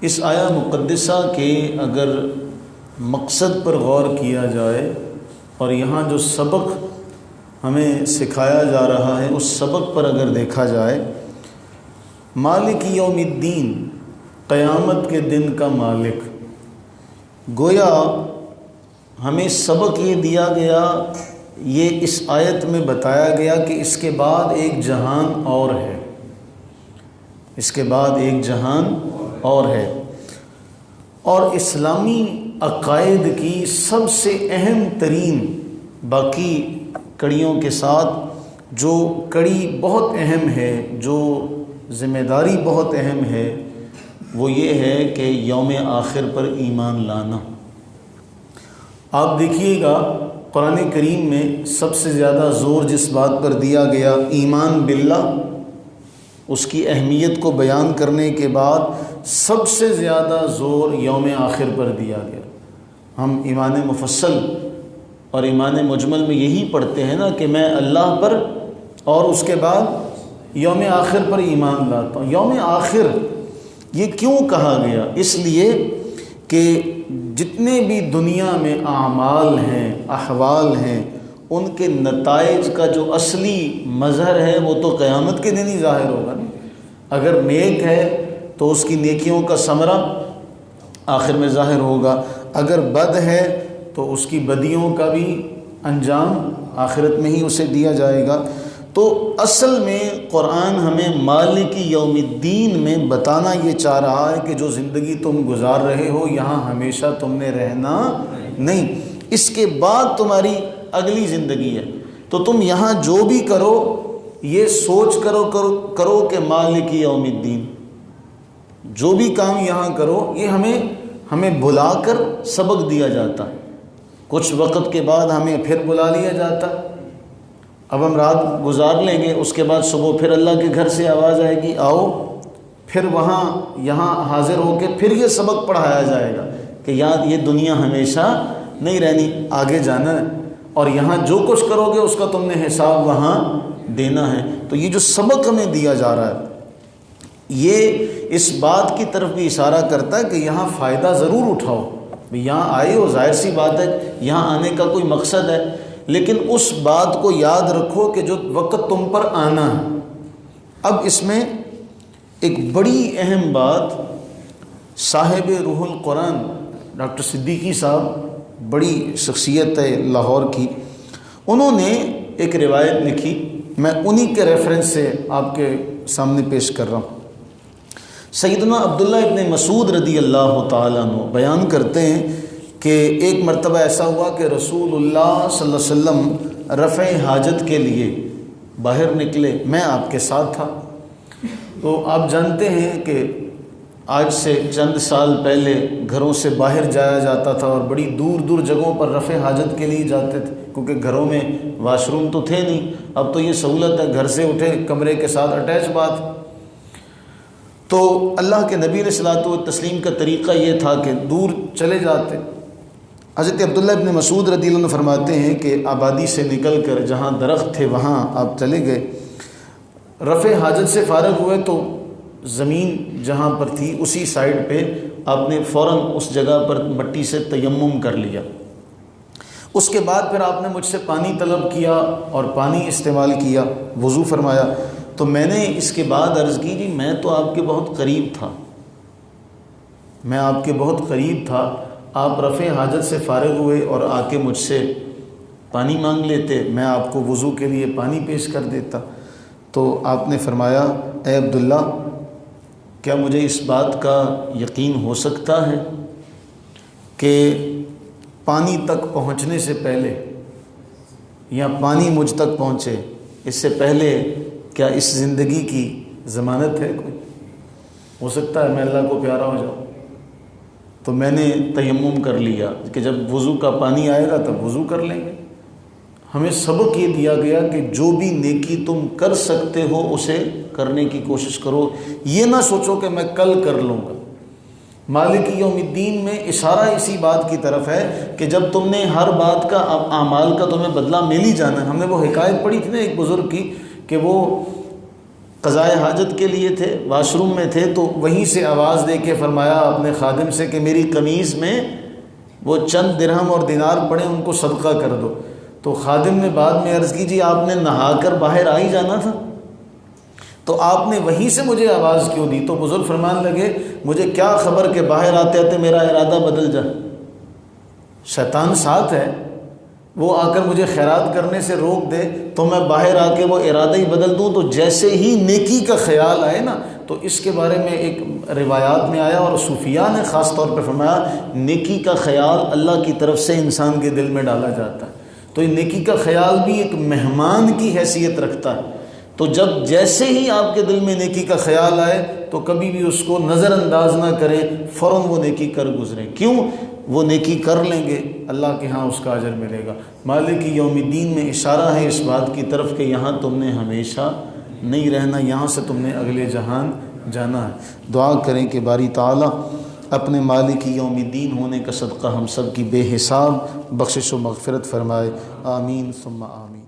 اس آیا مقدسہ کے اگر مقصد پر غور کیا جائے اور یہاں جو سبق ہمیں سکھایا جا رہا ہے اس سبق پر اگر دیکھا جائے، مالک یوم الدین، قیامت کے دن کا مالک، گویا ہمیں سبق یہ دیا گیا، یہ اس آیت میں بتایا گیا کہ اس کے بعد ایک جہان اور ہے، اس کے بعد ایک جہان اور ہے، اور اسلامی عقائد کی سب سے اہم ترین، باقی کڑیوں کے ساتھ جو کڑی بہت اہم ہے، جو ذمہ داری بہت اہم ہے، وہ یہ ہے کہ یوم آخر پر ایمان لانا۔ آپ دیکھیے گا قرآن کریم میں سب سے زیادہ زور جس بات پر دیا گیا، ایمان باللہ، اس کی اہمیت کو بیان کرنے کے بعد سب سے زیادہ زور یوم آخر پر دیا گیا۔ ہم ایمان مفصل اور ایمان مجمل میں یہی پڑھتے ہیں نا کہ میں اللہ پر اور اس کے بعد یوم آخر پر ایمان لاتا ہوں۔ یوم آخر یہ کیوں کہا گیا؟ اس لیے کہ جتنے بھی دنیا میں اعمال ہیں، احوال ہیں، ان کے نتائج کا جو اصلی مظہر ہے وہ تو قیامت کے دن ہی ظاہر ہوگا۔ اگر نیک ہے تو اس کی نیکیوں کا ثمرہ آخر میں ظاہر ہوگا، اگر بد ہے تو اس کی بدیوں کا بھی انجام آخرت میں ہی اسے دیا جائے گا۔ تو اصل میں قرآن ہمیں مالک یوم الدین میں بتانا یہ چاہ رہا ہے کہ جو زندگی تم گزار رہے ہو یہاں ہمیشہ تم نے رہنا نہیں، اس کے بعد تمہاری اگلی زندگی ہے، تو تم یہاں جو بھی کرو یہ سوچ کرو کہ مالک یوم الدین، جو بھی کام یہاں کرو یہ ہمیں بلا کر سبق دیا جاتا ہے، کچھ وقت کے بعد ہمیں پھر بلا لیا جاتا ہے۔ اب ہم رات گزار لیں گے، اس کے بعد صبح پھر اللہ کے گھر سے آواز آئے گی آؤ، پھر یہاں حاضر ہو کے پھر یہ سبق پڑھایا جائے گا کہ یاد یہ دنیا ہمیشہ نہیں رہنی، آگے جانا ہے، اور یہاں جو کچھ کرو گے اس کا تم نے حساب وہاں دینا ہے۔ تو یہ جو سبق ہمیں دیا جا رہا ہے یہ اس بات کی طرف بھی اشارہ کرتا ہے کہ یہاں فائدہ ضرور اٹھاؤ، یہاں آئے ہو، ظاہر سی بات ہے یہاں آنے کا کوئی مقصد ہے، لیکن اس بات کو یاد رکھو کہ جو وقت تم پر آنا ہے۔ اب اس میں ایک بڑی اہم بات صاحب روح القرآن ڈاکٹر صدیقی صاحب، بڑی شخصیت ہے لاہور کی، انہوں نے ایک روایت لکھی، میں انہی کے ریفرنس سے آپ کے سامنے پیش کر رہا ہوں۔ سیدنا عبداللہ ابن مسعود رضی اللہ تعالیٰ عنہ بیان کرتے ہیں کہ ایک مرتبہ ایسا ہوا کہ رسول اللہ صلی اللہ علیہ وسلم رفع حاجت کے لیے باہر نکلے، میں آپ کے ساتھ تھا۔ تو آپ جانتے ہیں کہ آج سے چند سال پہلے گھروں سے باہر جایا جاتا تھا اور بڑی دور دور جگہوں پر رفع حاجت کے لیے جاتے تھے، کیونکہ گھروں میں واش روم تو تھے نہیں، اب تو یہ سہولت ہے، گھر سے اٹھے کمرے کے ساتھ اٹیچ بات۔ تو اللہ کے نبی علیہ الصلوۃ والتسلیم کا طریقہ یہ تھا کہ دور چلے جاتے۔ حضرت عبداللہ ابن مسعود رضی اللہ عنہ فرماتے ہیں کہ آبادی سے نکل کر جہاں درخت تھے وہاں آپ چلے گئے، رفع حاجت سے فارغ ہوئے تو زمین جہاں پر تھی اسی سائڈ پہ آپ نے فوراً اس جگہ پر مٹی سے تیمم کر لیا۔ اس کے بعد پھر آپ نے مجھ سے پانی طلب کیا اور پانی استعمال کیا، وضو فرمایا۔ تو میں نے اس کے بعد عرض کی جی میں تو آپ کے بہت قریب تھا، میں آپ کے بہت قریب تھا، آپ رفع حاجت سے فارغ ہوئے اور آ کے مجھ سے پانی مانگ لیتے، میں آپ کو وضو کے لیے پانی پیش کر دیتا۔ تو آپ نے فرمایا اے عبداللہ، کیا مجھے اس بات کا یقین ہو سکتا ہے کہ پانی تک پہنچنے سے پہلے یا پانی مجھ تک پہنچے اس سے پہلے کیا اس زندگی کی ضمانت ہے کوئی؟ ہو سکتا ہے میں اللہ کو پیارا ہو جاؤں۔ تو میں نے تیمم کر لیا کہ جب وضو کا پانی آئے گا تب وضو کر لیں گے۔ ہمیں سبق یہ دیا گیا کہ جو بھی نیکی تم کر سکتے ہو اسے کرنے کی کوشش کرو، یہ نہ سوچو کہ میں کل کر لوں گا۔ مالک یوم الدین میں اشارہ اسی بات کی طرف ہے کہ جب تم نے ہر بات کا اعمال کا تمہیں بدلہ مل ہی جانا ہے۔ ہم نے وہ حکایت پڑھی تھی نا ایک بزرگ کی کہ وہ قضاء حاجت کے لیے تھے، واش روم میں تھے، تو وہیں سے آواز دے کے فرمایا اپنے خادم سے کہ میری قمیص میں وہ چند درہم اور دینار پڑے، ان کو صدقہ کر دو۔ تو خادم نے بعد میں عرض کی جی آپ نے نہا کر باہر آ ہی جانا تھا، تو آپ نے وہیں سے مجھے آواز کیوں دی؟ تو بزرگ فرمان لگے مجھے کیا خبر کہ باہر آتے آتے میرا ارادہ بدل جائے، شیطان ساتھ ہے، وہ آ کر مجھے خیرات کرنے سے روک دے تو میں باہر آ کے وہ ارادہ ہی بدل دوں۔ تو جیسے ہی نیکی کا خیال آئے نا، تو اس کے بارے میں ایک روایات میں آیا اور صوفیاء نے خاص طور پہ فرمایا نیکی کا خیال اللہ کی طرف سے انسان کے دل میں ڈالا جاتا ہے، تو یہ نیکی کا خیال بھی ایک مہمان کی حیثیت رکھتا ہے۔ تو جب جیسے ہی آپ کے دل میں نیکی کا خیال آئے تو کبھی بھی اس کو نظر انداز نہ کریں، فوراً وہ نیکی کر گزریں۔ کیوں؟ وہ نیکی کر لیں گے اللہ کے ہاں اس کا اجر ملے گا۔ مالک یوم الدین میں اشارہ ہے اس بات کی طرف کہ یہاں تم نے ہمیشہ نہیں رہنا، یہاں سے تم نے اگلے جہان جانا ہے۔ دعا کریں کہ باری تعالیٰ اپنے مالک یوم الدین ہونے کا صدقہ ہم سب کی بے حساب بخشش و مغفرت فرمائے، آمین ثم آمین۔